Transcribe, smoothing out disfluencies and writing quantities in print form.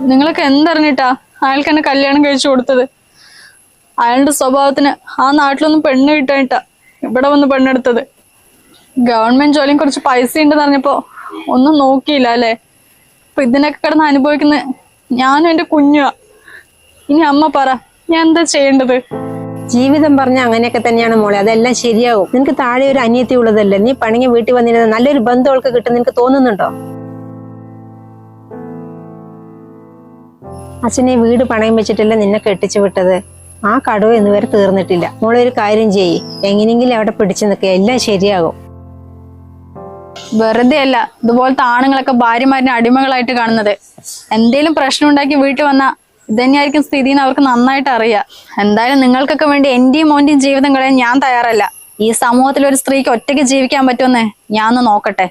നിങ്ങളൊക്കെ എന്തറിഞ്ഞിട്ടാ അയാൾക്ക് എന്നെ കല്യാണം കഴിച്ചു കൊടുത്തത്? അയാളുടെ സ്വഭാവത്തിന് ആ നാട്ടിലൊന്നും പെണ്ണ് കിട്ടാനിട്ടാ ഇവിടെ വന്ന് പെണ്ണെടുത്തത്. ഗവൺമെന്റ് ജോലിയും കുറച്ച് പൈസ ഉണ്ടെന്ന് അറിഞ്ഞപ്പോ ഒന്നും നോക്കിയില്ല അല്ലെ? അപ്പൊ ഇതിനൊക്കെ കിടന്ന് അനുഭവിക്കുന്ന ഞാനും എന്റെ കുഞ്ഞുവാ. ഇനി അമ്മ പറ, ഞാൻ എന്താ ചെയ്യേണ്ടത്? ജീവിതം പറഞ്ഞ അങ്ങനെയൊക്കെ തന്നെയാണ് മോളെ, അതെല്ലാം ശരിയാവും. നിനക്ക് താഴെ ഒരു അനിയത്തി ഉള്ളതല്ലേ, നീ പണിങ്ങി വീട്ടിൽ വന്നിരുന്ന നല്ലൊരു ബന്ധം അവൾക്ക് കിട്ടും നിനക്ക് തോന്നുന്നുണ്ടോ? അച്ഛനെ വീട് പണയം വെച്ചിട്ടല്ലേ നിന്നെ കെട്ടിച്ചു വിട്ടത്. ആ കടവ് ഇന്നുവരെ തീർന്നിട്ടില്ല. മോളെ ഒരു കാര്യം ചെയ്യ്, എങ്ങനെയെങ്കിലും അവിടെ പിടിച്ചു നിൽക്കുക, എല്ലാം ശരിയാകും. വെറുതെ അല്ല ഇതുപോലത്തെ ആണുങ്ങളൊക്കെ ഭാര്യമാരിനെ അടിമകളായിട്ട് കാണുന്നത്. എന്തേലും പ്രശ്നം ഉണ്ടാക്കി വീട്ടിൽ വന്നാ ഇതന്നെയായിരിക്കും സ്ഥിതി എന്ന് അവർക്ക് നന്നായിട്ട് അറിയാം. എന്തായാലും നിങ്ങൾക്കൊക്കെ വേണ്ടി എന്റെയും മോന്റെയും ജീവിതം കളയാൻ ഞാൻ തയ്യാറല്ല. ഈ സമൂഹത്തിൽ ഒരു സ്ത്രീക്ക് ഒറ്റയ്ക്ക് ജീവിക്കാൻ പറ്റുമെന്ന് ഞാൻ ഒന്ന് നോക്കട്ടെ.